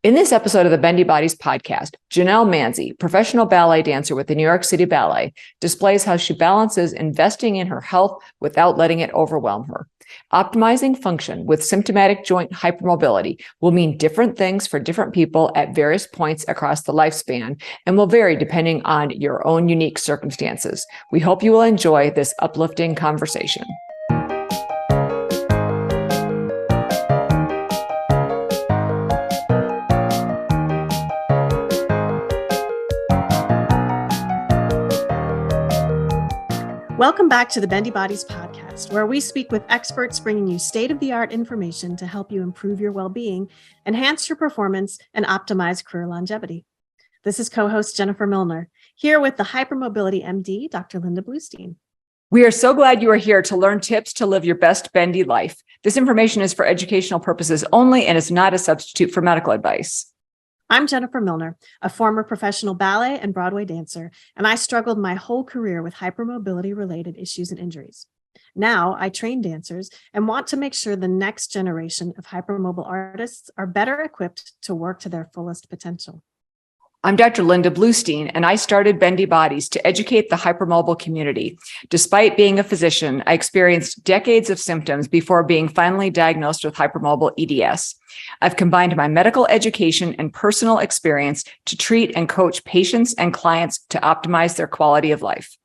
In this episode of the Bendy Bodies podcast, Jenelle Manzi, professional ballet dancer with the New York City Ballet, displays how she balances investing in her health without letting it overwhelm her. Optimizing function with symptomatic joint hypermobility will mean different things for different people at various points across the lifespan and will vary depending on your own unique circumstances. We hope you will enjoy this uplifting conversation. Welcome back to the Bendy Bodies podcast, where we speak with experts bringing you state-of-the-art information to help you improve your well-being, enhance your performance, and optimize career longevity. This is co-host Jennifer Milner, here with the Hypermobility MD, Dr. Linda Bluestein. We are so glad you are here to learn tips to live your best Bendy life. This information is for educational purposes only and is not a substitute for medical advice. I'm Jennifer Milner, a former professional ballet and Broadway dancer, and I struggled my whole career with hypermobility-related issues and injuries. Now I train dancers and want to make sure the next generation of hypermobile artists are better equipped to work to their fullest potential. I'm Dr. Linda Bluestein, and I started Bendy Bodies to educate the hypermobile community. Despite being a physician, I experienced decades of symptoms before being finally diagnosed with hypermobile EDS. I've combined my medical education and personal experience to treat and coach patients and clients to optimize their quality of life.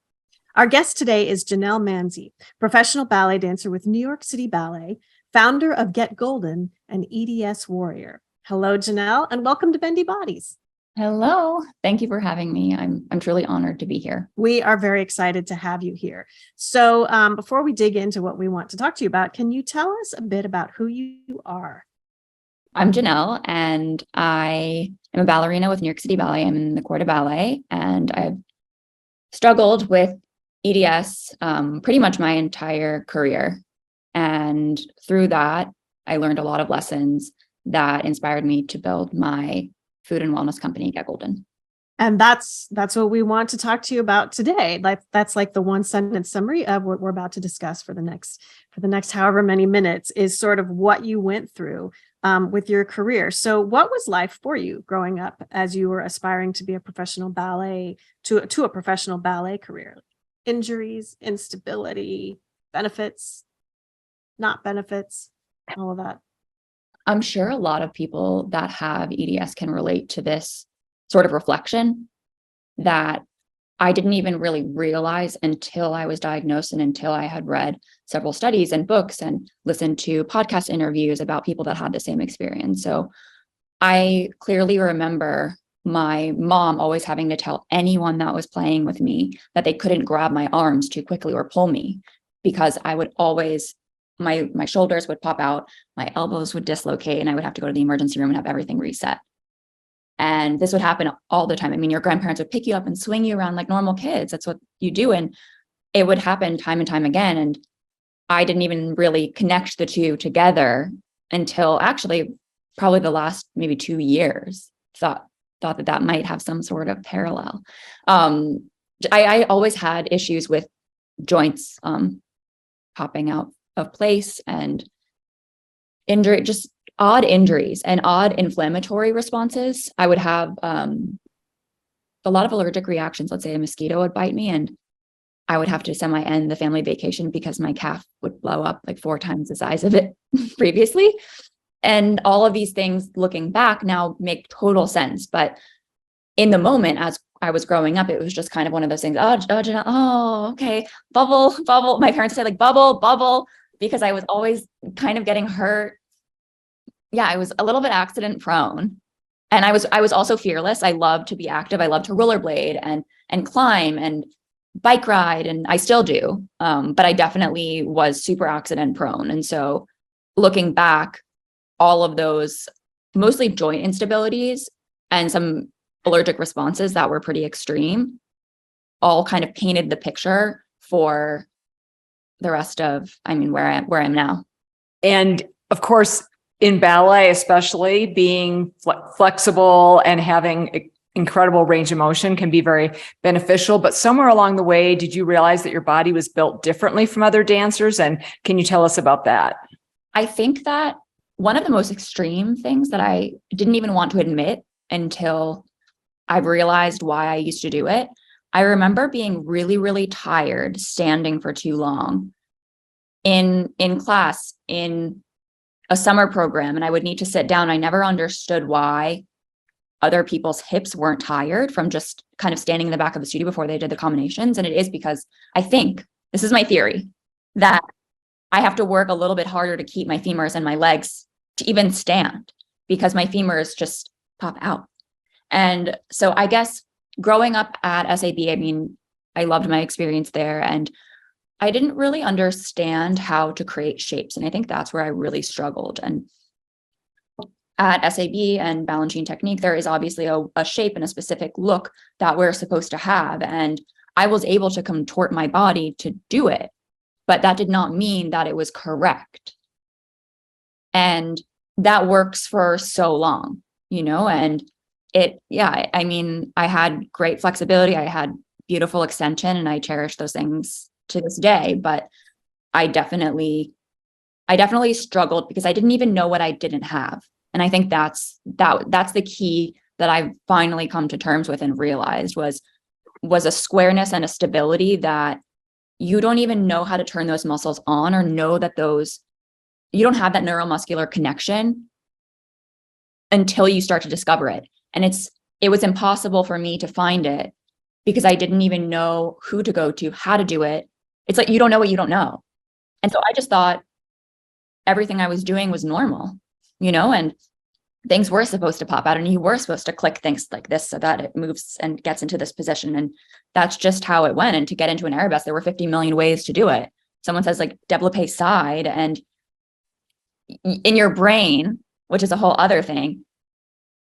Our guest today is Jenelle Manzi, professional ballet dancer with New York City Ballet, founder of Get Golden, and EDS warrior. Hello, Jenelle, and welcome to Bendy Bodies. Hello. Thank you for having me. I'm truly honored to be here. We are very excited to have you here. So before we dig into what we want to talk to you about, can you tell us a bit about who you are? I'm Jenelle, and I am a ballerina with New York City Ballet. I'm in the Corps de Ballet, and I've struggled with EDS pretty much my entire career. And through that, I learned a lot of lessons that inspired me to build my food and wellness company, Get Golden. And that's what we want to talk to you about today. That's like the one sentence summary of what we're about to discuss for the next however many minutes is sort of what you went through with your career. So what was life for you growing up as you were aspiring to be a professional ballet to a professional ballet career? Injuries, instability, benefits, not benefits, all of that. I'm sure a lot of people that have EDS can relate to this sort of reflection that I didn't even really realize until I was diagnosed and until I had read several studies and books and listened to podcast interviews about people that had the same experience. So I clearly remember my mom always having to tell anyone that was playing with me that they couldn't grab my arms too quickly or pull me because I would always my shoulders would pop out, my elbows would dislocate, and I would have to go to the emergency room and have everything reset. And this would happen all the time. I mean, your grandparents would pick you up and swing you around like normal kids. That's what you do. And it would happen time and time again. And I didn't even really connect the two together until actually probably the last maybe 2 years, thought that might have some sort of parallel. I always had issues with joints popping out of place and injury, just odd injuries and odd inflammatory responses. I would have a lot of allergic reactions. Let's say a mosquito would bite me and I would have to semi-end the family vacation because my calf would blow up like 4 times the size of it previously. And all of these things looking back now make total sense. But in the moment, as I was growing up, it was just kind of one of those things. Oh, okay. Bubble. My parents said like bubble, because I was always kind of getting hurt. Yeah, I was a little bit accident prone. And I was also fearless. I love to be active. I love to rollerblade and climb and bike ride. And I still do. But I definitely was super accident prone. And so looking back, all of those mostly joint instabilities and some allergic responses that were pretty extreme all kind of painted the picture for the rest of, where I am now. And of course, in ballet, especially being flexible and having incredible range of motion can be very beneficial. But somewhere along the way, did you realize that your body was built differently from other dancers? And can you tell us about that? I think that one of the most extreme things that I didn't even want to admit until I realized why I used to do it. I remember being really, really tired standing for too long in class, in a summer program, and I would need to sit down. I never understood why other people's hips weren't tired from just kind of standing in the back of the studio before they did the combinations. And it is because I think, this is my theory, that I have to work a little bit harder to keep my femurs and my legs to even stand, because my femurs just pop out. And so I guess growing up at SAB, I mean, I loved my experience there, and I didn't really understand how to create shapes. And I think that's where I really struggled. And at SAB and Balanchine technique, there is obviously a shape and a specific look that we're supposed to have. And I was able to contort my body to do it, but that did not mean that it was correct. And that works for so long, and I mean, I had great flexibility. I had beautiful extension, and I cherish those things to this day, but I definitely struggled because I didn't even know what I didn't have. And I think that's the key that I've finally come to terms with and realized was a squareness and a stability that you don't even know how to turn those muscles on, or know that you don't have that neuromuscular connection until you start to discover it. And it was impossible for me to find it because I didn't even know who to go to, how to do it. It's like, you don't know what you don't know. And so I just thought everything I was doing was normal, and things were supposed to pop out, and you were supposed to click things like this so that it moves and gets into this position. And that's just how it went. And to get into an arabesque, there were 50 million ways to do it. Someone says like développé side, and in your brain, which is a whole other thing,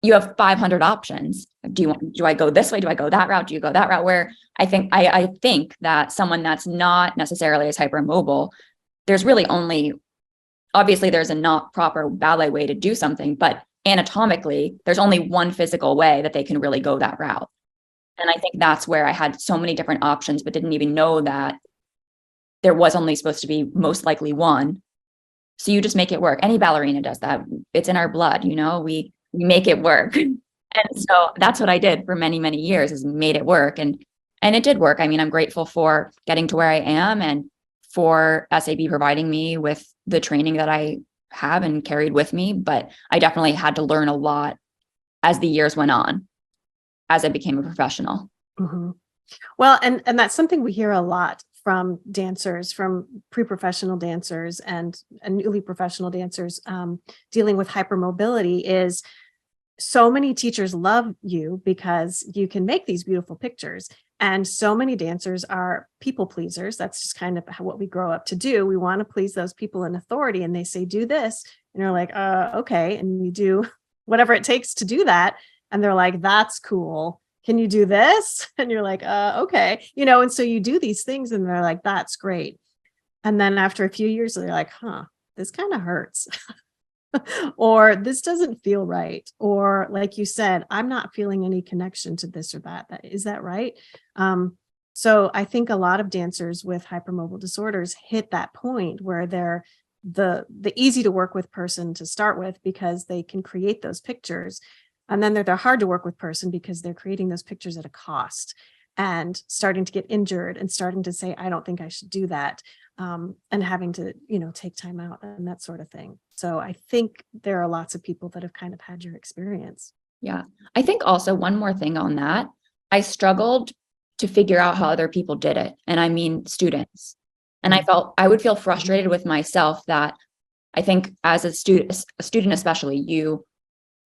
you have 500 options. Do I go this way? Do I go that route? Do you go that route? Where I think that someone that's not necessarily as hypermobile, there's really only, obviously there's a not proper ballet way to do something, but anatomically, there's only one physical way that they can really go that route. And I think that's where I had so many different options, but didn't even know that there was only supposed to be most likely one. So you just make it work. Any ballerina does that. It's in our blood, we make it work. And so that's what I did for many, many years, is made it work. And it did work. I mean, I'm grateful for getting to where I am and for SAB providing me with the training that I have and carried with me. But I definitely had to learn a lot as the years went on, as I became a professional. Mm-hmm. Well, and that's something we hear a lot from dancers, from pre-professional dancers and newly professional dancers dealing with hypermobility, is so many teachers love you because you can make these beautiful pictures. And so many dancers are people pleasers. That's just kind of what we grow up to do. We want to please those people in authority, and they say, do this. And you're like, okay. And you do whatever it takes to do that. And they're like, that's cool. Can you do this? And you're like, okay. And so you do these things and they're like, that's great. And then after a few years, they're like, this kind of hurts. Or this doesn't feel right. Or like you said, I'm not feeling any connection to this or that. Is that right? So I think a lot of dancers with hypermobile disorders hit that point where they're the easy to work with person to start with because they can create those pictures. And then they're the hard to work with person because they're creating those pictures at a cost and starting to get injured and starting to say, I don't think I should do that. And having to, take time out and that sort of thing. So I think there are lots of people that have kind of had your experience. Yeah. I think also one more thing on that, I struggled to figure out how other people did it. And I mean, students. And I would feel frustrated with myself that I think as a student especially, you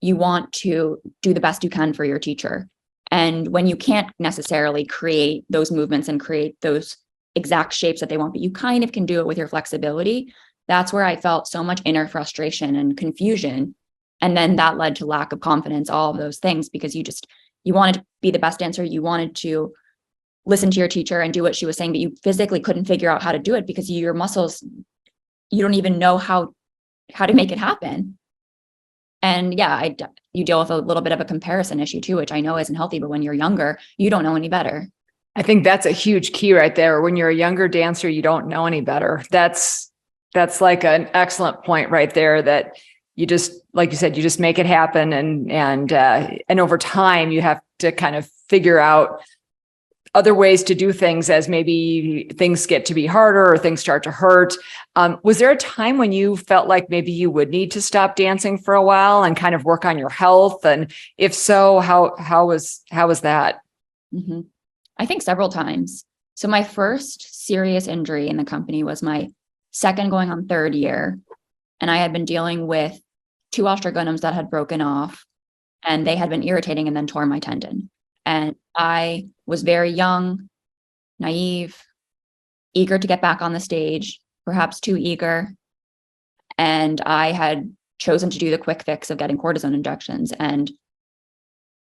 want to do the best you can for your teacher. And when you can't necessarily create those movements and create those exact shapes that they want, but you kind of can do it with your flexibility, that's where I felt so much inner frustration and confusion. And then that led to lack of confidence, all of those things, because you wanted to be the best dancer. You wanted to listen to your teacher and do what she was saying, but you physically couldn't figure out how to do it because your muscles, you don't even know how to make it happen. And yeah, you deal with a little bit of a comparison issue too, which I know isn't healthy, but when you're younger, you don't know any better. I think that's a huge key right there. When you're a younger dancer, you don't know any better. That's like an excellent point right there, that you just, like you said, you just make it happen. And over time you have to kind of figure out other ways to do things as maybe things get to be harder or things start to hurt. Was there a time when you felt like maybe you would need to stop dancing for a while and kind of work on your health? And if so, how was that? Mm-hmm. I think several times. So my first serious injury in the company was my second going on third year. And I had been dealing with 2 osteogonums that had broken off, and they had been irritating and then tore my tendon. And I was very young, naive, eager to get back on the stage, perhaps too eager. And I had chosen to do the quick fix of getting cortisone injections. And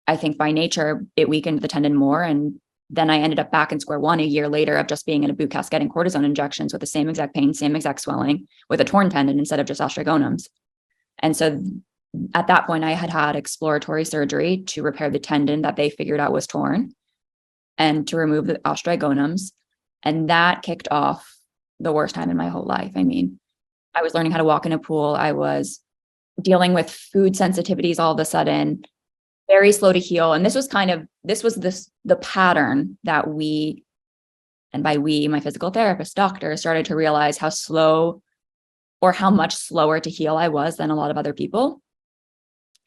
I think by nature, it weakened the tendon more. And then I ended up back in square one a year later of just being in a boot cast getting cortisone injections with the same exact pain, same exact swelling, with a torn tendon instead of just osteogonums. And so at that point, I had exploratory surgery to repair the tendon that they figured out was torn and to remove the osteogonums. And that kicked off the worst time in my whole life. I mean, I was learning how to walk in a pool. I was dealing with food sensitivities all of a sudden, very slow to heal. And this was the pattern that we, and by we, my physical therapist, doctor, started to realize how slow or how much slower to heal I was than a lot of other people.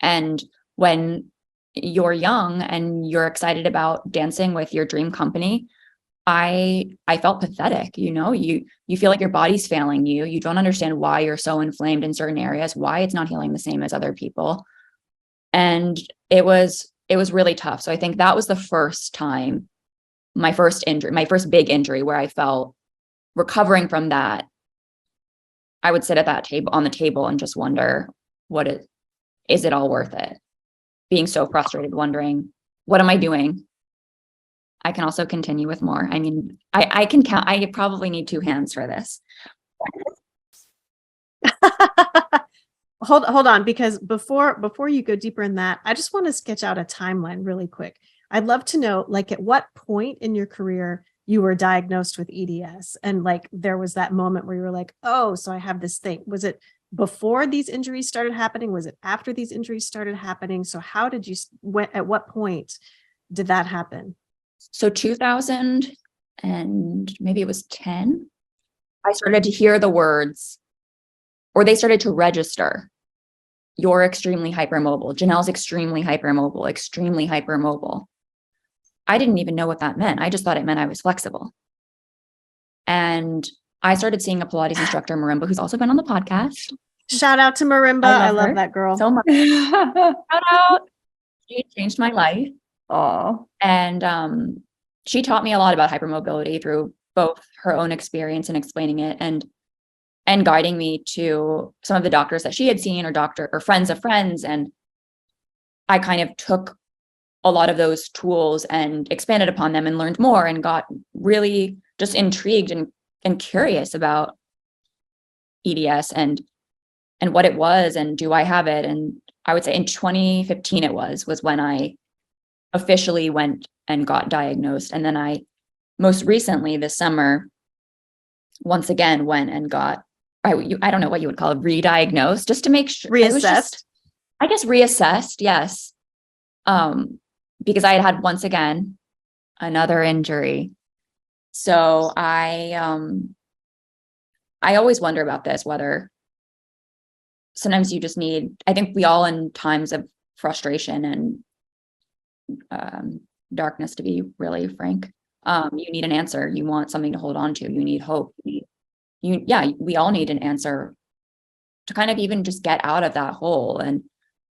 And when you're young and you're excited about dancing with your dream company, I felt pathetic. You feel like your body's failing you. You don't understand why you're so inflamed in certain areas, why it's not healing the same as other people. And it was really tough. So I think that was the first time, my first big injury, where I felt recovering from that. I would sit at that table on the table and just wonder, is it all worth it? Being so frustrated, wondering, what am I doing? I can also continue with more. I mean, I can count. I probably need 2 hands for this. Hold on, because before you go deeper in that, I just want to sketch out a timeline really quick. I'd love to know, like, at what point in your career you were diagnosed with EDS, and like there was that moment where you were like, oh, so I have this thing. Was it before these injuries started happening? Was it after these injuries started happening? So how did you, at what point did that happen? So 2000 and maybe it was 10, I started to hear the words, or they started to register. You're extremely hypermobile. Jenelle's extremely hypermobile, extremely hypermobile. I didn't even know what that meant. I just thought it meant I was flexible. And I started seeing a Pilates instructor, Marimba, who's also been on the podcast. Shout out to Marimba. I love that girl so much. Shout out. She changed my life. Oh, and she taught me a lot about hypermobility through both her own experience in explaining it and guiding me to some of the doctors that she had seen, or friends of friends. And I kind of took a lot of those tools and expanded upon them and learned more and got really just intrigued and curious about EDS and what it was and do I have it. And I would say in 2015 it was when I officially went and got diagnosed. And then I most recently this summer once again went and got, I don't know what you would call it, re-diagnosed, just to make sure. Reassessed. I guess reassessed, yes. Because I had once again another injury. So I always wonder about this, whether sometimes you just need, I think we all in times of frustration and darkness, to be really frank, you need an answer. You want something to hold on to. You need hope. We all need an answer to kind of even just get out of that hole. And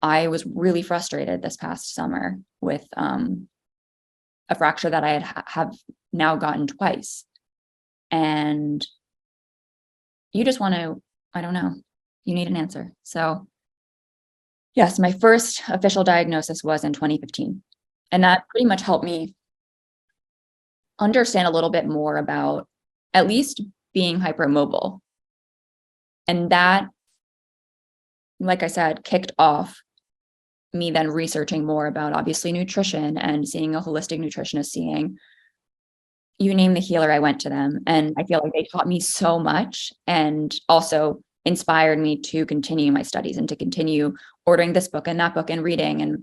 I was really frustrated this past summer with a fracture that I have now gotten twice. And you just want to, I don't know, you need an answer. So yes, my first official diagnosis was in 2015. And that pretty much helped me understand a little bit more about at least being hypermobile. And that, like I said, kicked off me then researching more about obviously nutrition and seeing a holistic nutritionist, you name the healer, I went to them. And I feel like they taught me so much, and also inspired me to continue my studies and to continue ordering this book and that book and reading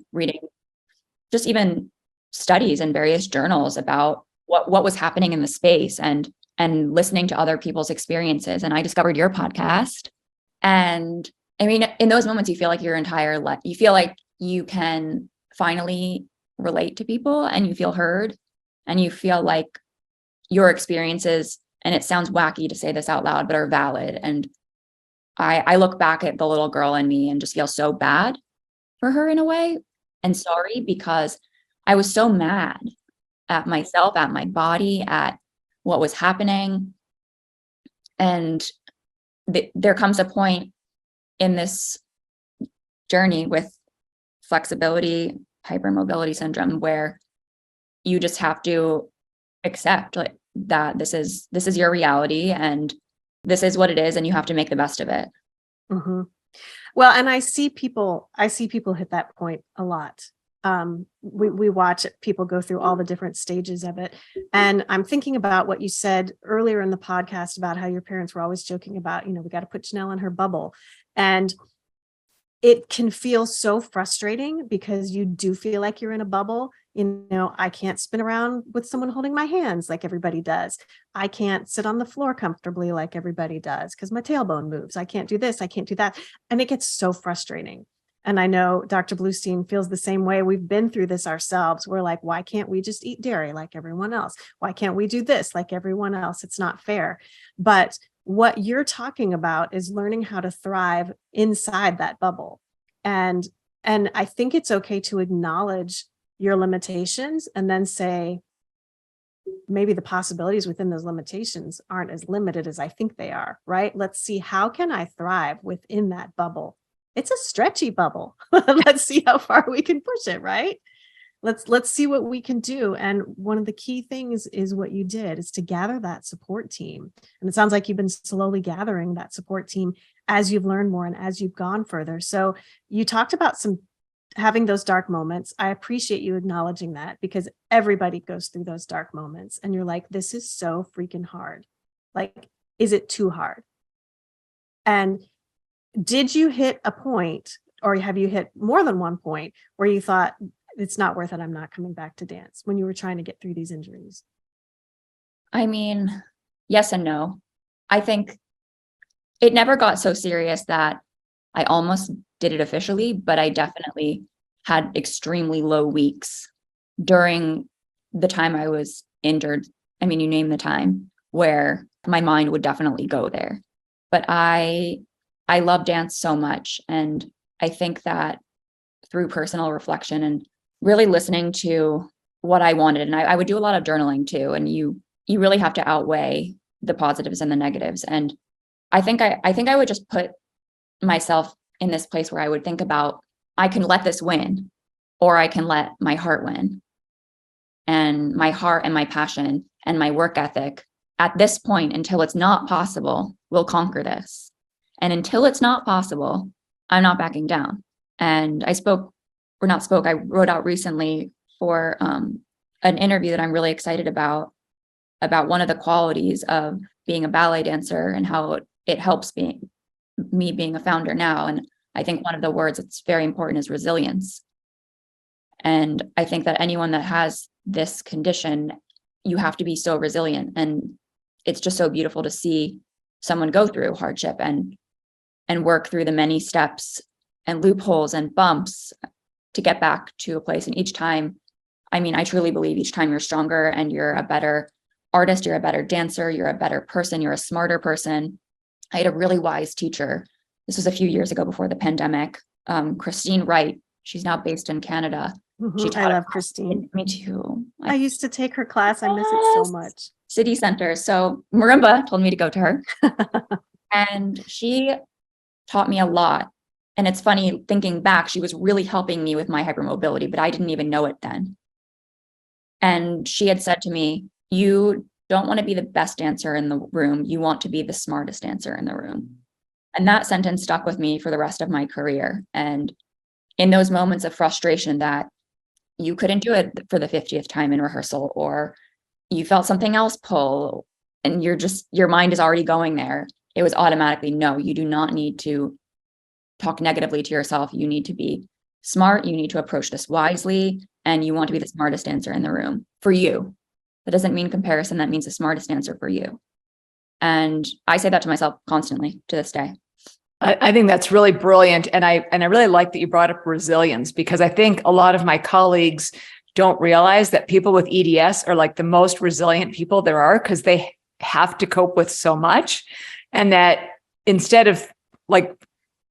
just even studies in various journals about what was happening in the space and listening to other people's experiences. And I discovered your podcast. And I mean, in those moments, you feel like you feel like you can finally relate to people and you feel heard and you feel like your experiences, and it sounds wacky to say this out loud, but are valid. And I look back at the little girl in me and just feel so bad for her in a way and sorry, because I was so mad at myself, at my body, at what was happening. And there comes a point in this journey with flexibility, hypermobility syndrome, where you just have to accept like that this is your reality and this is what it is, and you have to make the best of it. Mm-hmm. Well, and I see people hit that point a lot. We watch people go through all the different stages of it. And I'm thinking about what you said earlier in the podcast about how your parents were always joking about, we got to put Jenelle in her bubble. And it can feel so frustrating because you do feel like you're in a bubble. I can't spin around with someone holding my hands like everybody does. I can't sit on the floor comfortably like everybody does because my tailbone moves. I can't do this. I can't do that. And it gets so frustrating. And I know Dr. Bluestein feels the same way. We've been through this ourselves. We're like, why can't we just eat dairy like everyone else? Why can't we do this like everyone else? It's not fair. But what you're talking about is learning how to thrive inside that bubble. And I think it's okay to acknowledge your limitations and then say, maybe the possibilities within those limitations aren't as limited as I think they are, right? Let's see, how can I thrive within that bubble? It's a stretchy bubble. Let's see how far we can push it, right? Let's see what we can do. And one of the key things is what you did is to gather that support team. And it sounds like you've been slowly gathering that support team as you've learned more and as you've gone further. So you talked about having those dark moments. I appreciate you acknowledging that, because everybody goes through those dark moments and you're like, this is so freaking hard. Like, is it too hard? And did you hit a point, or have you hit more than one point where you thought, it's not worth it, I'm not coming back to dance, when you were trying to get through these injuries? I mean, yes and no. I think it never got so serious that I almost did it officially, but I definitely had extremely low weeks during the time I was injured. I mean, you name the time, where my mind would definitely go there. But I love dance so much. And I think that through personal reflection and really listening to what I wanted, and I would do a lot of journaling too. And you really have to outweigh the positives and the negatives. And I think I would just put myself in this place where I would think about, I can let this win, or I can let my heart win. And my heart and my passion and my work ethic at this point, until it's not possible, will conquer this. And until it's not possible, I'm not backing down. And I wrote out recently for an interview that I'm really excited about one of the qualities of being a ballet dancer and how it helps me being a founder now. And I think one of the words that's very important is resilience. And I think that anyone that has this condition, you have to be so resilient. And it's just so beautiful to see someone go through hardship and work through the many steps and loopholes and bumps to get back to a place. And each time, I mean, I truly believe each time you're stronger and you're a better artist, you're a better dancer, you're a better person, you're a smarter person. I had a really wise teacher. This was a few years ago before the pandemic. Christine Wright. She's now based in Canada. Mm-hmm. I love Christine. Me too. I used to take her class. I miss it so much. City Center. So Marimba told me to go to her. And she taught me a lot. And it's funny, thinking back, she was really helping me with my hypermobility, but I didn't even know it then. And she had said to me, you don't want to be the best dancer in the room. You want to be the smartest dancer in the room. And that sentence stuck with me for the rest of my career. And in those moments of frustration that you couldn't do it for the 50th time in rehearsal, or you felt something else pull and your mind is already going there, it was automatically, no, you do not need to talk negatively to yourself. You need to be smart. You need to approach this wisely, and you want to be the smartest dancer in the room for you. That doesn't mean comparison. That means the smartest dancer for you. And I say that to myself constantly to this day. I think that's really brilliant. And I really like that you brought up resilience, because I think a lot of my colleagues don't realize that people with EDS are like the most resilient people there are, because they have to cope with so much. And that instead of like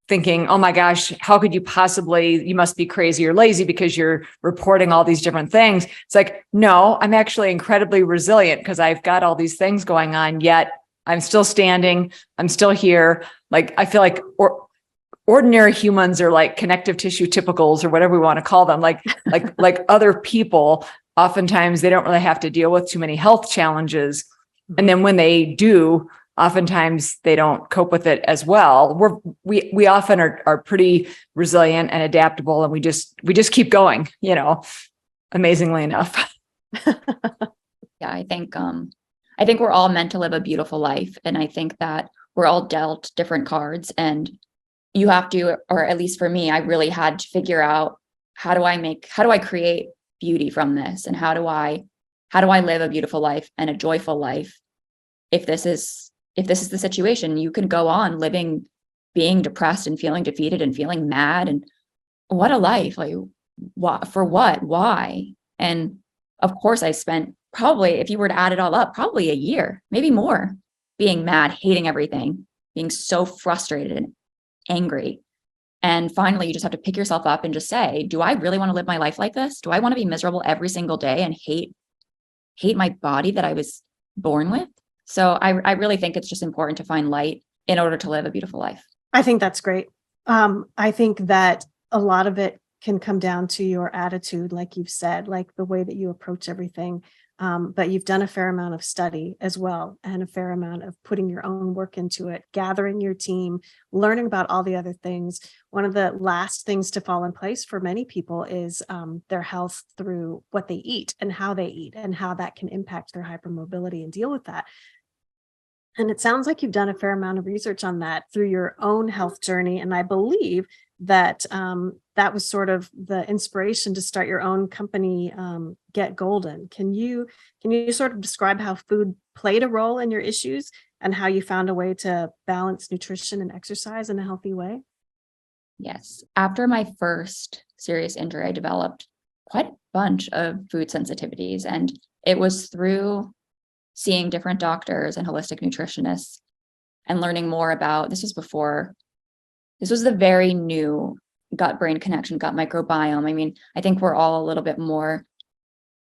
thinking, oh my gosh, how could you possibly, you must be crazy or lazy because you're reporting all these different things. It's like, no, I'm actually incredibly resilient because I've got all these things going on, yet I'm still standing. I'm still here. Like, I feel like ordinary humans are like connective tissue typicals, or whatever we want to call them. Like other people, oftentimes they don't really have to deal with too many health challenges. And then when they do, oftentimes they don't cope with it as well. We often are pretty resilient and adaptable, and we just keep going, amazingly enough. Yeah, I think we're all meant to live a beautiful life. And I think that we're all dealt different cards, and you have to, or at least for me, I really had to figure out how do I create beauty from this? And how do I live a beautiful life and a joyful life? If this is the situation, you can go on living, being depressed and feeling defeated and feeling mad. And what a life, like for what, why? And of course I spent probably, if you were to add it all up, probably a year, maybe more, being mad, hating everything, being so frustrated and angry. And finally, you just have to pick yourself up and just say, do I really want to live my life like this? Do I want to be miserable every single day and hate my body that I was born with? So I really think it's just important to find light in order to live a beautiful life. I think that's great. I think that a lot of it can come down to your attitude, like you've said, like the way that you approach everything. But you've done a fair amount of study as well, and a fair amount of putting your own work into it, gathering your team, learning about all the other things. One of the last things to fall in place for many people is their health through what they eat and how that can impact their hypermobility and deal with that. And it sounds like you've done a fair amount of research on that through your own health journey. And I believe that that was sort of the inspiration to start your own company, Get Golden. Can you sort of describe how food played a role in your issues and how you found a way to balance nutrition and exercise in a healthy way? Yes. After my first serious injury, I developed quite a bunch of food sensitivities, and it was through seeing different doctors and holistic nutritionists and learning more about, this was the very new gut-brain connection, gut microbiome. I mean, I think we're all a little bit more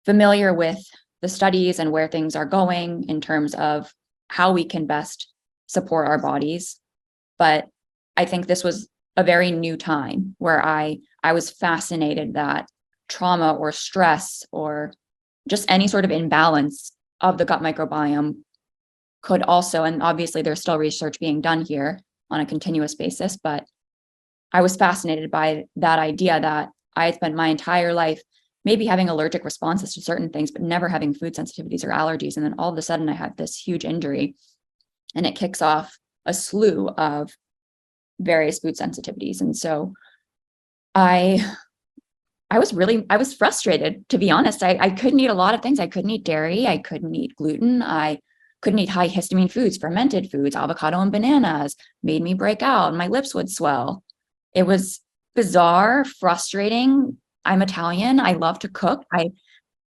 familiar with the studies and where things are going in terms of how we can best support our bodies. But I think this was a very new time where I was fascinated that trauma or stress or just any sort of imbalance of the gut microbiome could also, and obviously there's still research being done here on a continuous basis, but I was fascinated by that idea that I had spent my entire life maybe having allergic responses to certain things, but never having food sensitivities or allergies. And then all of a sudden I had this huge injury, and it kicks off a slew of various food sensitivities. And so I was frustrated, to be honest. I couldn't eat a lot of things. I couldn't eat dairy. I couldn't eat gluten. I couldn't eat high histamine foods, fermented foods, avocado and bananas made me break out. My lips would swell. It was bizarre, frustrating. I'm Italian. I love to cook.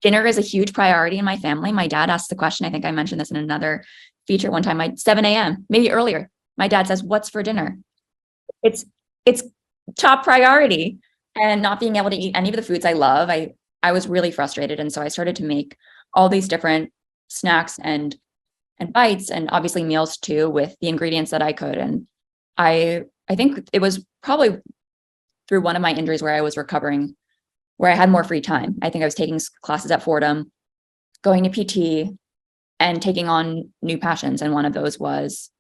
Dinner is a huge priority in my family. My dad asked the question. I think I mentioned this in another feature one time, 7 a.m., maybe earlier. My dad says, "What's for dinner?" It's top priority. And not being able to eat any of the foods I love, I was really frustrated. And so I started to make all these different snacks and bites, and obviously meals too, with the ingredients that I could. And I think it was probably through one of my injuries where I was recovering, where I had more free time. I think I was taking classes at Fordham, going to PT, and taking on new passions. And one of those was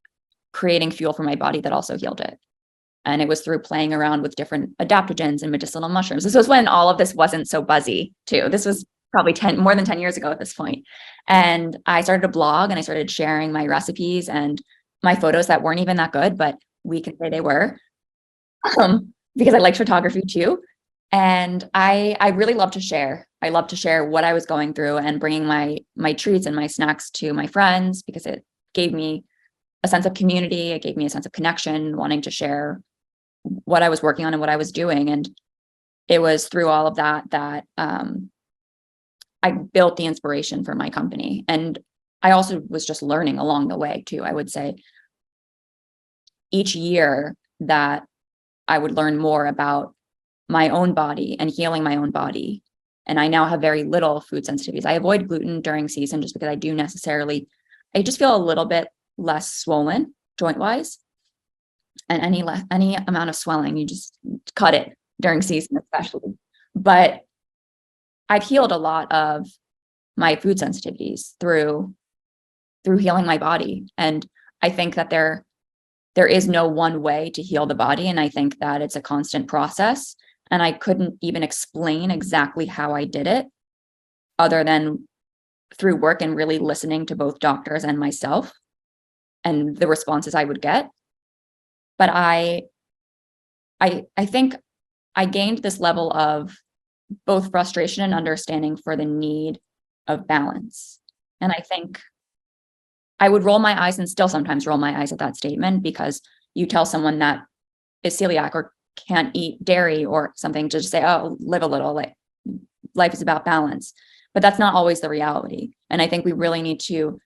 creating fuel for my body that also healed it. And it was through playing around with different adaptogens and medicinal mushrooms. This was when all of this wasn't so buzzy too. This was probably more than 10 years ago at this point. And I started a blog, and I started sharing my recipes and my photos that weren't even that good, but we can say they were, because I liked photography too. And I really love to share. I love to share what I was going through and bringing my treats and my snacks to my friends, because it gave me a sense of community. It gave me a sense of connection, wanting to share what I was working on and what I was doing. And it was through all of that I built the inspiration for my company. And I also was just learning along the way too. I would say each year that I would learn more about my own body and healing my own body. And I now have very little food sensitivities. I avoid gluten during season just because I just feel a little bit less swollen joint wise. And any amount of swelling, you just cut it during season, especially. But I've healed a lot of my food sensitivities through healing my body. And I think that there is no one way to heal the body. And I think that it's a constant process. And I couldn't even explain exactly how I did it other than through work and really listening to both doctors and myself and the responses I would get. But I think I gained this level of both frustration and understanding for the need of balance. And I think I would roll my eyes and still sometimes roll my eyes at that statement, because you tell someone that is celiac or can't eat dairy or something to just say, oh, live a little, like life is about balance. But that's not always the reality. And I think we really need to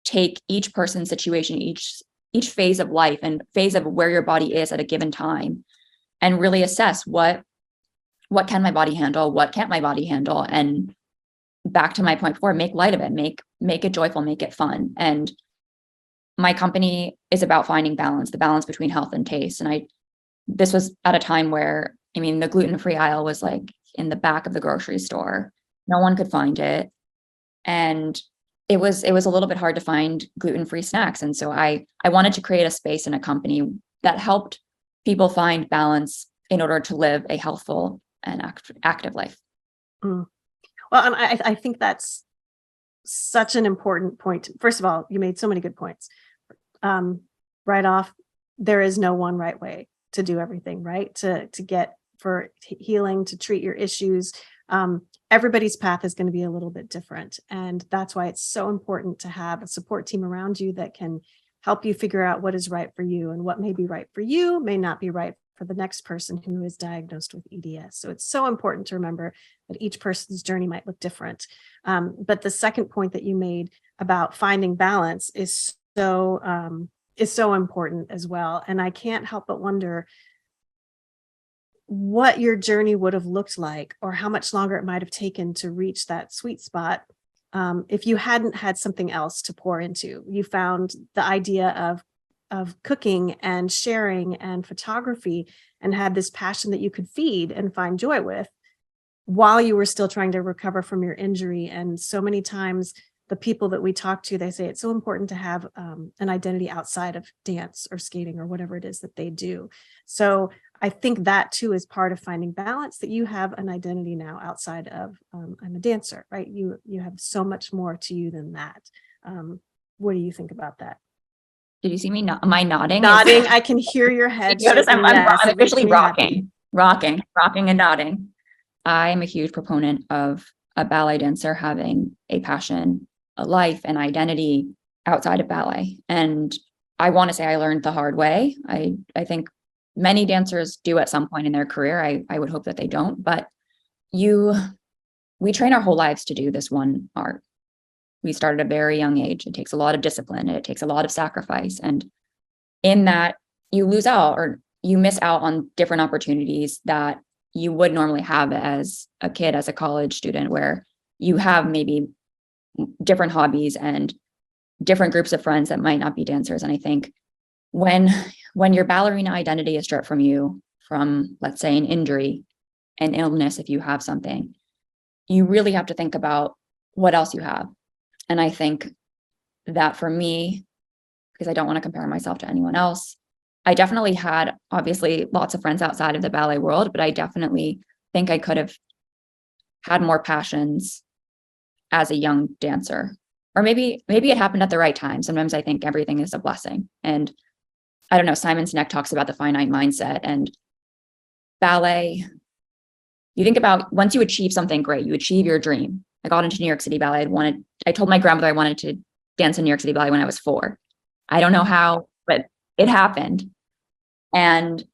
take each person's situation, each phase of life and phase of where your body is at a given time, and really assess what can my body handle, what can't my body handle. And back to my point before, make light of it, make it joyful, make it fun. And my company is about finding balance, the balance between health and taste. And this was at a time where, the gluten-free aisle was like in the back of the grocery store. No one could find it. And it was a little bit hard to find gluten-free snacks. And so I wanted to create a space in a company that helped people find balance in order to live a healthful and active life. Mm. Well, and I think that's such an important point. First of all, you made so many good points. Right off, there is no one right way to do everything, right? To get for healing, to treat your issues. Everybody's path is going to be a little bit different. And that's why it's so important to have a support team around you that can help you figure out what is right for you, and what may be right for you may not be right for the next person who is diagnosed with EDS. So it's so important to remember that each person's journey might look different. But the second point that you made about finding balance is so important as well. And I can't help but wonder what your journey would have looked like, or how much longer it might have taken to reach that sweet spot, if you hadn't had something else to pour into. You found the idea of cooking and sharing and photography, and had this passion that you could feed and find joy with while you were still trying to recover from your injury. And so many times the people that we talk to, they say it's so important to have an identity outside of dance or skating or whatever it is that they do. So I think that too is part of finding balance, that you have an identity now outside of I'm a dancer, right? You have so much more to you than that. What do you think about that? Did you see me? Am I nodding? Nodding. I can hear your head. Notice I'm officially rocking and nodding. I'm a huge proponent of a ballet dancer having a passion, a life, and identity outside of ballet. And I want to say I learned the hard way. I think many dancers do at some point in their career. I would hope that they don't, but we train our whole lives to do this one art. We start at a very young age. It takes a lot of discipline. It takes a lot of sacrifice. And in that, you lose out, or you miss out on different opportunities that you would normally have as a kid, as a college student, where you have maybe different hobbies and different groups of friends that might not be dancers. And I think when your ballerina identity is stripped from you, from, let's say, an injury, an illness, if you have something, you really have to think about what else you have. And I think that for me, because I don't want to compare myself to anyone else, I definitely had, obviously, lots of friends outside of the ballet world, but I definitely think I could have had more passions as a young dancer. or maybe it happened at the right time. Sometimes I think everything is a blessing. And I don't know, Simon Sinek talks about the finite mindset, and ballet. You think about once you achieve something great, you achieve your dream. I got into New York City Ballet. I told my grandmother I wanted to dance in New York City Ballet when I was 4. I don't know how, but it happened. And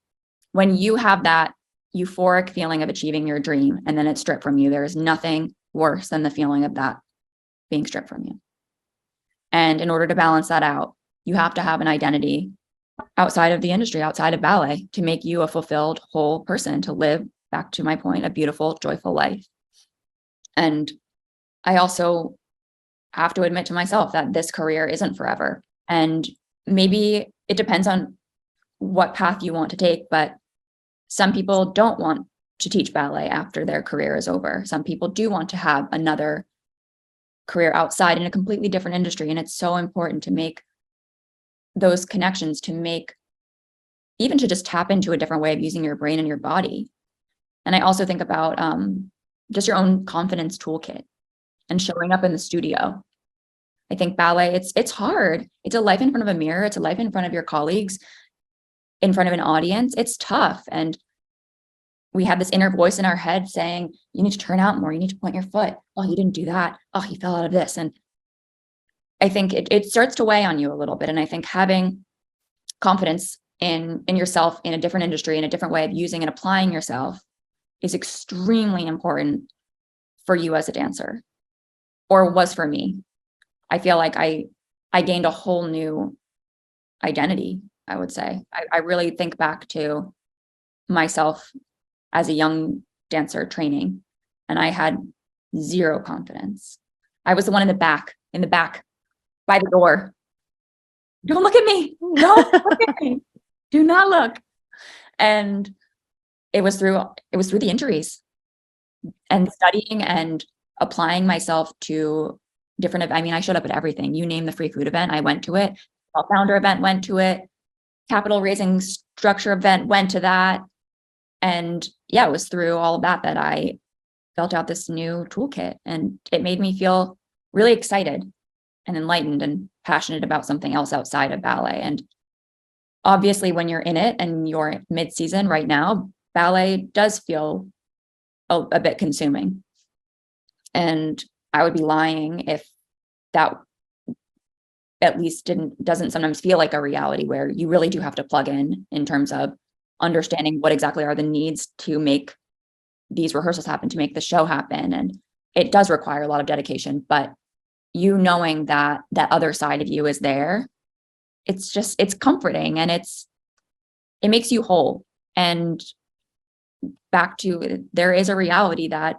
when you have that euphoric feeling of achieving your dream and then it's stripped from you, there is nothing worse than the feeling of that being stripped from you. And in order to balance that out, you have to have an identity outside of the industry, outside of ballet, to make you a fulfilled whole person, to live, back to my point, a beautiful, joyful life. And I also have to admit to myself that this career isn't forever. And maybe it depends on what path you want to take, but some people don't want to teach ballet after their career is over. Some people do want to have another career outside in a completely different industry. And it's so important to make those connections, to make, even to just tap into a different way of using your brain and your body. And I also think about just your own confidence toolkit and showing up in the studio. I think ballet, it's hard. It's a life in front of a mirror. It's a life in front of your colleagues, in front of an audience. It's tough. And we have this inner voice in our head saying, you need to turn out more. You need to point your foot. Oh, you didn't do that. Oh, you fell out of this. And I think it starts to weigh on you a little bit. And I think having confidence in yourself, in a different industry, in a different way of using and applying yourself is extremely important for you as a dancer, or was for me. I feel like I gained a whole new identity, I would say. I really think back to myself as a young dancer training, and I had zero confidence. I was the one in the back by the door. Don't look at me. Don't look at me. Do not look. And it was through the injuries and studying and applying myself to different, I mean, I showed up at everything. You name the free food event, I went to it. Founder event, went to it. Capital raising structure event, went to that. And yeah, it was through all of that I built out this new toolkit, and it made me feel really excited and enlightened and passionate about something else outside of ballet. And obviously when you're in it and you're mid-season right now, ballet does feel a bit consuming. And I would be lying if that at least doesn't sometimes feel like a reality where you really do have to plug in terms of understanding what exactly are the needs to make these rehearsals happen, to make the show happen. And it does require a lot of dedication, but you knowing that other side of you is there, it's comforting, and it makes you whole. And back to, there is a reality that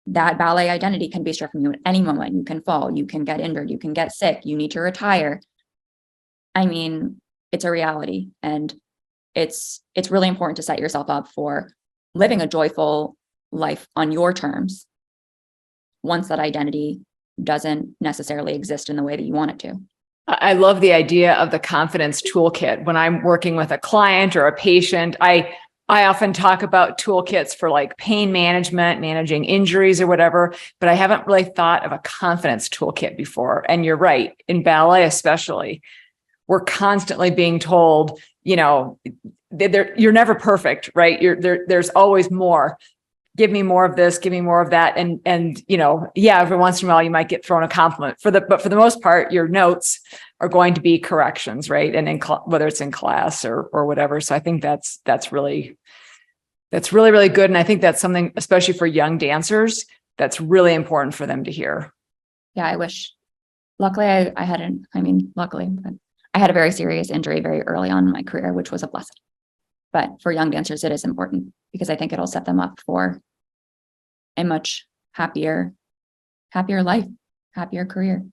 ballet identity can be stripped from you at any moment. You can fall, you can get injured, you can get sick, you need to retire. I mean, it's a reality, and it's really important to set yourself up for living a joyful life on your terms once that identity doesn't necessarily exist in the way that you want it to. I love the idea of the confidence toolkit. When I'm working with a client or a patient, I often talk about toolkits for like pain management, managing injuries or whatever, but I haven't really thought of a confidence toolkit before. And you're right, in ballet especially, we're constantly being told, you're never perfect, right? There's always more. Give me more of this, give me more of that. And every once in a while you might get thrown a compliment but for the most part, your notes are going to be corrections, right? And whether it's in class or whatever. So I think that's really, really good. And I think that's something, especially for young dancers, that's really important for them to hear. Yeah, I wish. Luckily, I had a very serious injury very early on in my career, which was a blessing. But for young dancers, it is important because I think it'll set them up for a much happier life, happier career.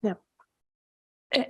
Yeah.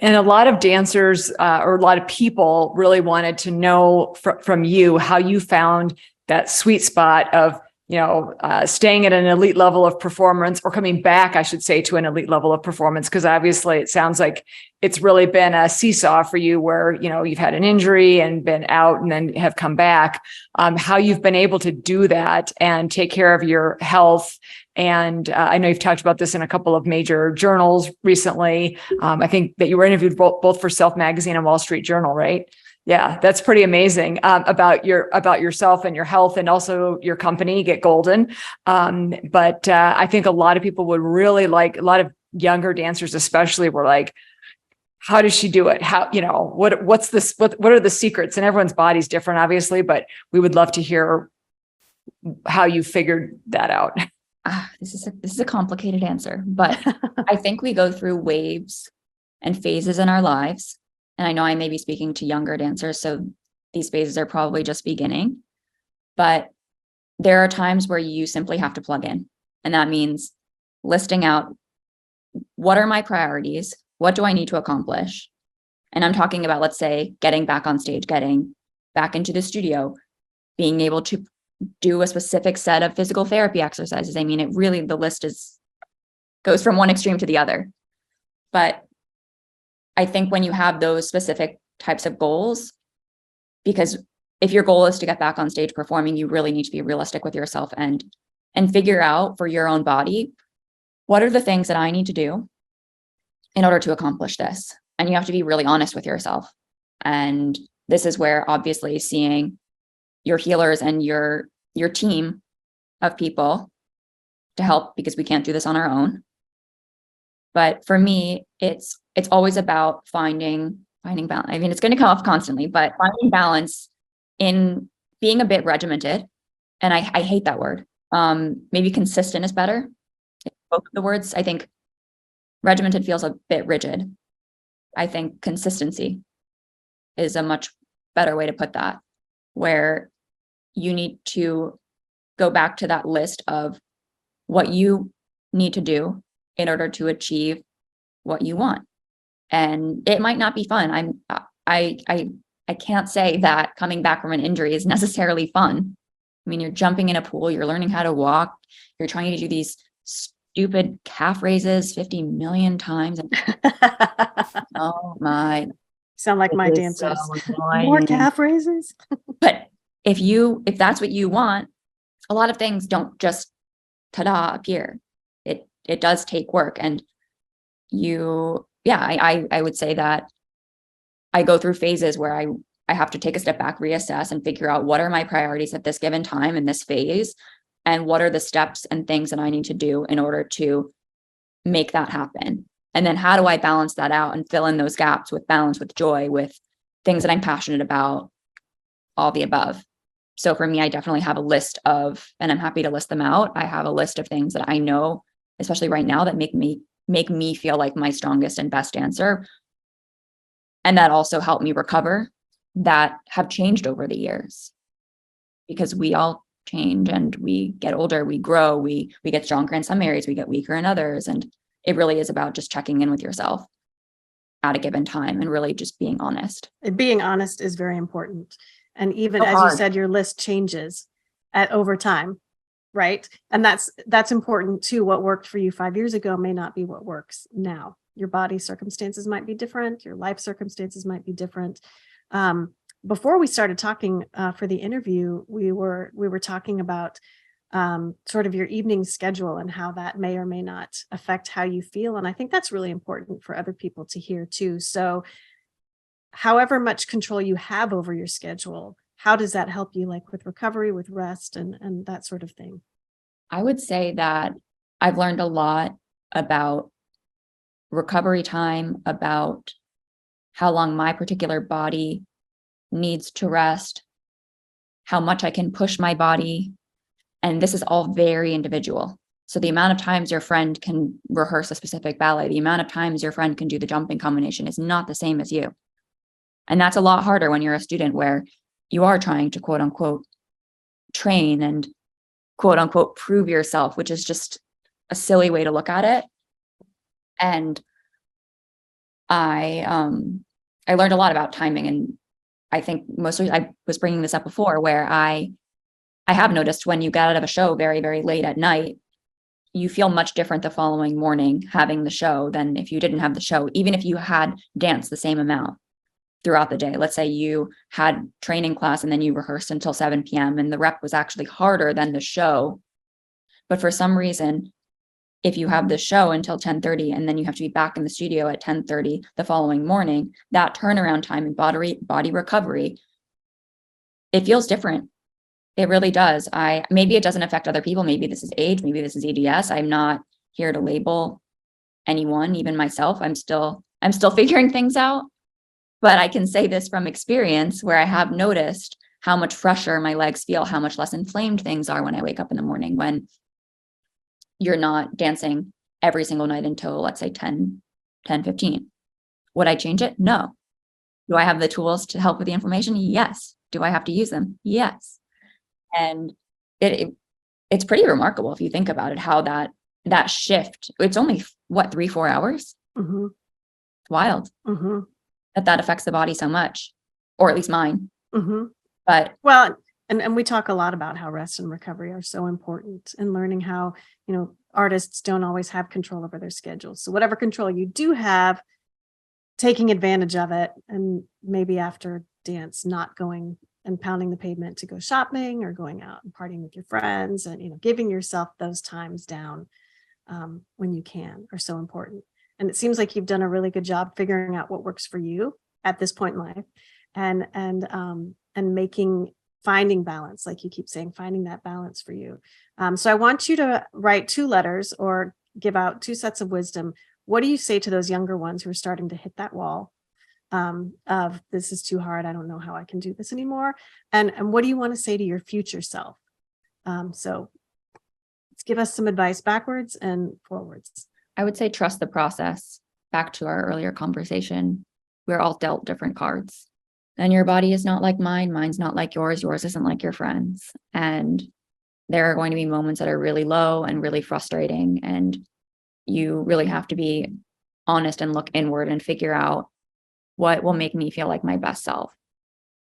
And a lot of dancers or a lot of people really wanted to know from you how you found that sweet spot of staying at an elite level of performance, or coming back, I should say, to an elite level of performance? Because obviously it sounds like it's really been a seesaw for you where, you've had an injury and been out and then have come back. How you've been able to do that and take care of your health. And I know you've talked about this in a couple of major journals recently. I think that you were interviewed both for Self Magazine and Wall Street Journal, right? Yeah, that's pretty amazing about yourself and your health, and also your company, Get Golden. But I think a lot of people would really like, a lot of younger dancers especially were like, how does she do it? How, what's this? What are the secrets? And everyone's body's different, obviously, but we would love to hear how you figured that out. This is a complicated answer, but I think we go through waves and phases in our lives. And I know I may be speaking to younger dancers, so these phases are probably just beginning. But there are times where you simply have to plug in. And that means listing out, what are my priorities? What do I need to accomplish? And I'm talking about, let's say, getting back on stage, getting back into the studio, being able to do a specific set of physical therapy exercises. I mean, the list goes from one extreme to the other. But I think when you have those specific types of goals, because if your goal is to get back on stage performing, you really need to be realistic with yourself and figure out for your own body, what are the things that I need to do in order to accomplish this? And you have to be really honest with yourself. And this is where obviously seeing your healers and your team of people to help, because we can't do this on our own. But for me, it's always about finding balance. I mean, it's going to come up constantly, but finding balance in being a bit regimented. And I hate that word. Maybe consistent is better. Both of the words, I think regimented feels a bit rigid. I think consistency is a much better way to put that, where you need to go back to that list of what you need to do in order to achieve what you want. And it might not be fun. I can't say that coming back from an injury is necessarily fun. I mean, you're jumping in a pool, you're learning how to walk, you're trying to do these stupid calf raises 50 million times. Oh my. Sound like my dancers. So more calf raises. But if that's what you want, a lot of things don't just ta-da appear. It does take work. And I would say that I go through phases where I have to take a step back, reassess, and figure out what are my priorities at this given time in this phase, and what are the steps and things that I need to do in order to make that happen. And then how do I balance that out and fill in those gaps with balance, with joy, with things that I'm passionate about, all the above. So for me, I definitely have a list of, and I'm happy to list them out. I have a list of things that I know, especially right now, that make me feel like my strongest and best dancer. And that also help me recover, that have changed over the years, because we all change and we get older, we grow, we get stronger in some areas, we get weaker in others. And it really is about just checking in with yourself at a given time and really just being honest. Being honest is very important. And even as you said, your list changes over time, right? And that's important too. What worked for you 5 years ago may not be what works now. Your body circumstances might be different. Your life circumstances might be different. Before we started talking for the interview, we were talking about sort of your evening schedule and how that may or may not affect how you feel. And I think that's really important for other people to hear too. So however much control you have over your schedule, how does that help you, like with recovery, with rest, and that sort of thing? I would say that I've learned a lot about recovery time, about how long my particular body needs to rest, how much I can push my body. And this is all very individual. So the amount of times your friend can rehearse a specific ballet, the amount of times your friend can do the jumping combination is not the same as you. And that's a lot harder when you're a student, where you are trying to quote unquote train and quote unquote prove yourself, which is just a silly way to look at it. And I learned a lot about timing. And I think I was bringing this up before, where I I have noticed when you get out of a show very, very late at night, you feel much different the following morning having the show than if you didn't have the show, even if you had danced the same amount throughout the day. Let's say you had training class and then you rehearsed until 7 p.m. and the rep was actually harder than the show. But for some reason, if you have the show until 10:30 and then you have to be back in the studio at 10:30 the following morning, that turnaround time and body recovery, it feels different. It really does. Maybe it doesn't affect other people. Maybe this is age, maybe this is EDS. I'm not here to label anyone, even myself. I'm still figuring things out. But I can say this from experience where I have noticed how much fresher my legs feel, how much less inflamed things are when I wake up in the morning, when you're not dancing every single night until, let's say, 10:15. Would I change it? No. Do I have the tools to help with the inflammation? Yes. Do I have to use them? Yes. And it's pretty remarkable if you think about it, how that shift, it's only what, 3-4 hours? Mm-hmm. It's wild that affects the body so much, or at least mine. Mm-hmm. But well, and we talk a lot about how rest and recovery are so important, and learning how, artists don't always have control over their schedules. So whatever control you do have, taking advantage of it, and maybe after dance, not going and pounding the pavement to go shopping or going out and partying with your friends, and giving yourself those times down when you can, are so important. And it seems like you've done a really good job figuring out what works for you at this point in life, and finding balance, like you keep saying, finding that balance for you. So I want you to write 2 letters or give out 2 sets of wisdom. What do you say to those younger ones who are starting to hit that wall of, this is too hard, I don't know how I can do this anymore? And what do you want to say to your future self? So let's give us some advice backwards and forwards. I would say trust the process. Back to our earlier conversation, we're all dealt different cards. And your body is not like mine. Mine's not like yours. Yours isn't like your friends. And there are going to be moments that are really low and really frustrating. And you really have to be honest and look inward and figure out what will make me feel like my best self.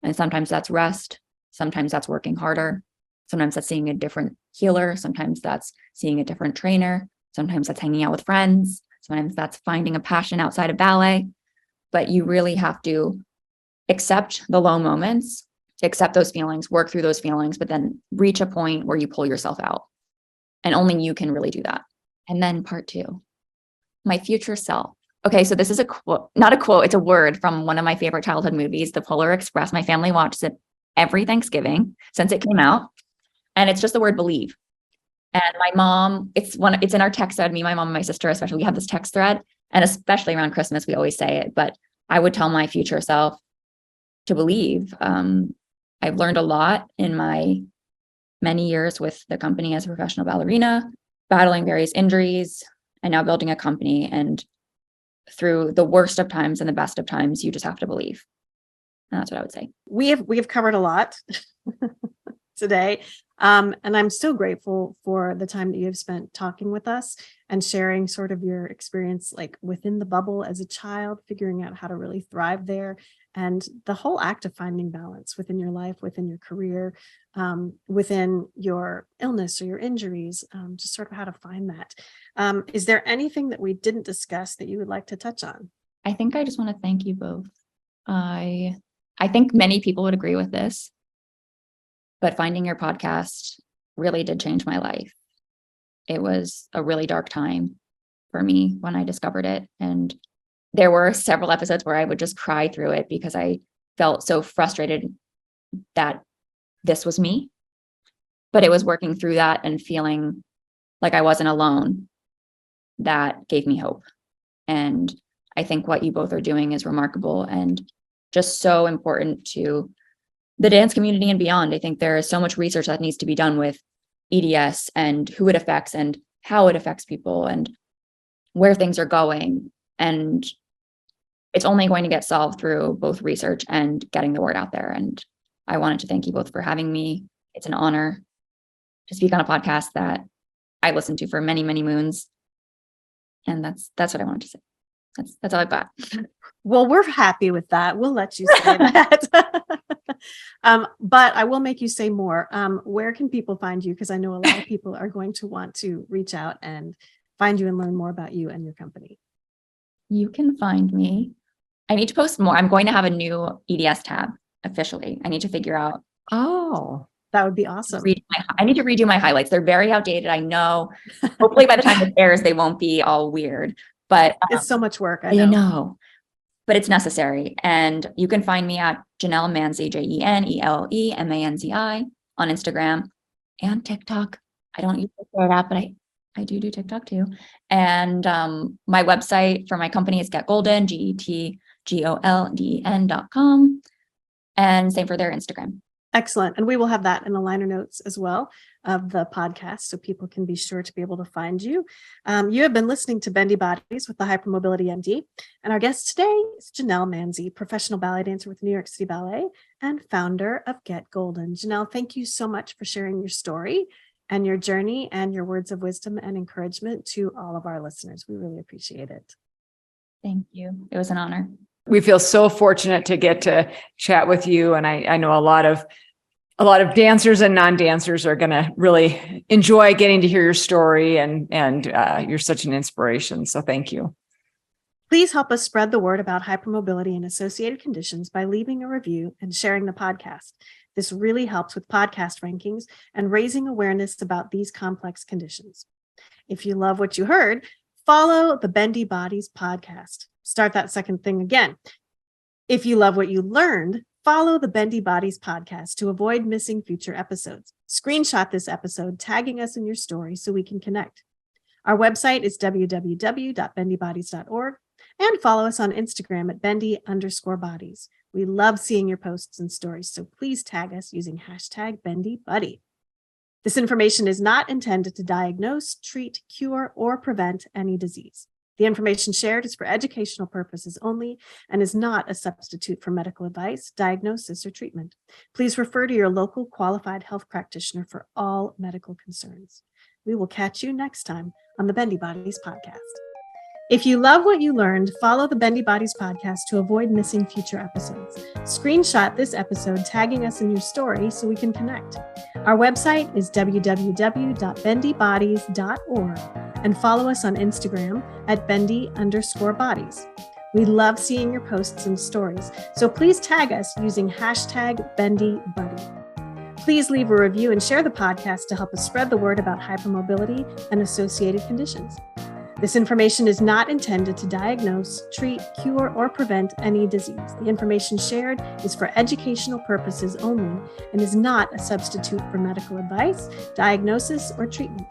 And sometimes that's rest. Sometimes that's working harder. Sometimes that's seeing a different healer. Sometimes that's seeing a different trainer. Sometimes that's hanging out with friends. Sometimes that's finding a passion outside of ballet. But you really have to accept the low moments, accept those feelings, work through those feelings, but then reach a point where you pull yourself out. And only you can really do that. And then part 2, my future self. Okay, so this is a quote, not a quote, it's a word from one of my favorite childhood movies, The Polar Express. My family watches it every Thanksgiving since it came out. And it's just the word believe. And my mom, it's in our text thread, me, my mom, and my sister, especially, we have this text thread. And especially around Christmas, we always say it. But I would tell my future self to believe. I've learned a lot in my many years with the company as a professional ballerina, battling various injuries, and now building a company. And through the worst of times and the best of times, you just have to believe. And that's what I would say. We have covered a lot today. And I'm so grateful for the time that you have spent talking with us and sharing sort of your experience, like within the bubble as a child, figuring out how to really thrive there, and the whole act of finding balance within your life, within your career, within your illness or your injuries, just sort of how to find that. Is there anything that we didn't discuss that you would like to touch on? I think I just want to thank you both. I think many people would agree with this, but finding your podcast really did change my life. It was a really dark time for me when I discovered it. And there were several episodes where I would just cry through it because I felt so frustrated that this was me. But it was working through that and feeling like I wasn't alone that gave me hope. And I think what you both are doing is remarkable and just so important to the dance community and beyond. I think there is so much research that needs to be done with EDS and who it affects and how it affects people and where things are going. And it's only going to get solved through both research and getting the word out there. And I wanted to thank you both for having me. It's an honor to speak on a podcast that I listened to for many, many moons. And that's what I wanted to say. That's all I've got. Well, we're happy with that. We'll let you say that. But I will make you say more. Where can people find you? Because I know a lot of people are going to want to reach out and find you and learn more about you and your company. You can find me. I need to post more. I'm going to have a new EDS tab officially. I need to figure out. Oh, That would be awesome. I need to redo my highlights. They're very outdated. I know. Hopefully by the time it airs, they won't be all weird. But It's so much work. I know. But it's necessary. And you can find me at Jenelle Manzi, JenelleManzi on Instagram and TikTok. I don't use it for that, but I do TikTok too. And my website for my company is GetGolden, GetGolden.com. And same for their Instagram. Excellent. And we will have that in the liner notes as well of the podcast, so people can be sure to be able to find you. You have been listening to Bendy Bodies with the Hypermobility MD. And our guest today is Jenelle Manzi, professional ballet dancer with New York City Ballet and founder of Get Golden. Jenelle, thank you so much for sharing your story and your journey and your words of wisdom and encouragement to all of our listeners. We really appreciate it. Thank you. It was an honor. we feel so fortunate to get to chat with you. And I know a lot of dancers and non-dancers are going to really enjoy getting to hear your story, and you're such an inspiration. So thank you. Please help us spread the word about hypermobility and associated conditions by leaving a review and sharing the podcast. This really helps with podcast rankings and raising awareness about these complex conditions. If you love what you heard, follow the Bendy Bodies podcast. Start that second thing again. If you love what you learned, follow the Bendy Bodies podcast to avoid missing future episodes. Screenshot this episode, tagging us in your story so we can connect. Our website is www.bendybodies.org, and follow us on Instagram at bendy_bodies. We love seeing your posts and stories, so please tag us using #BendyBuddy. This information is not intended to diagnose, treat, cure, or prevent any disease. The information shared is for educational purposes only and is not a substitute for medical advice, diagnosis, or treatment. Please refer to your local qualified health practitioner for all medical concerns. We will catch you next time on the Bendy Bodies podcast. If you love what you learned, follow the Bendy Bodies podcast to avoid missing future episodes. Screenshot this episode, tagging us in your story so we can connect. Our website is www.bendybodies.org, and follow us on Instagram at bendy_bodies. We love seeing your posts and stories, so please tag us using #BendyBuddy. Please leave a review and share the podcast to help us spread the word about hypermobility and associated conditions. This information is not intended to diagnose, treat, cure, or prevent any disease. The information shared is for educational purposes only and is not a substitute for medical advice, diagnosis, or treatment.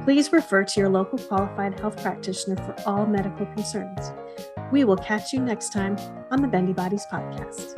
Please refer to your local qualified health practitioner for all medical concerns. We will catch you next time on the Bendy Bodies podcast.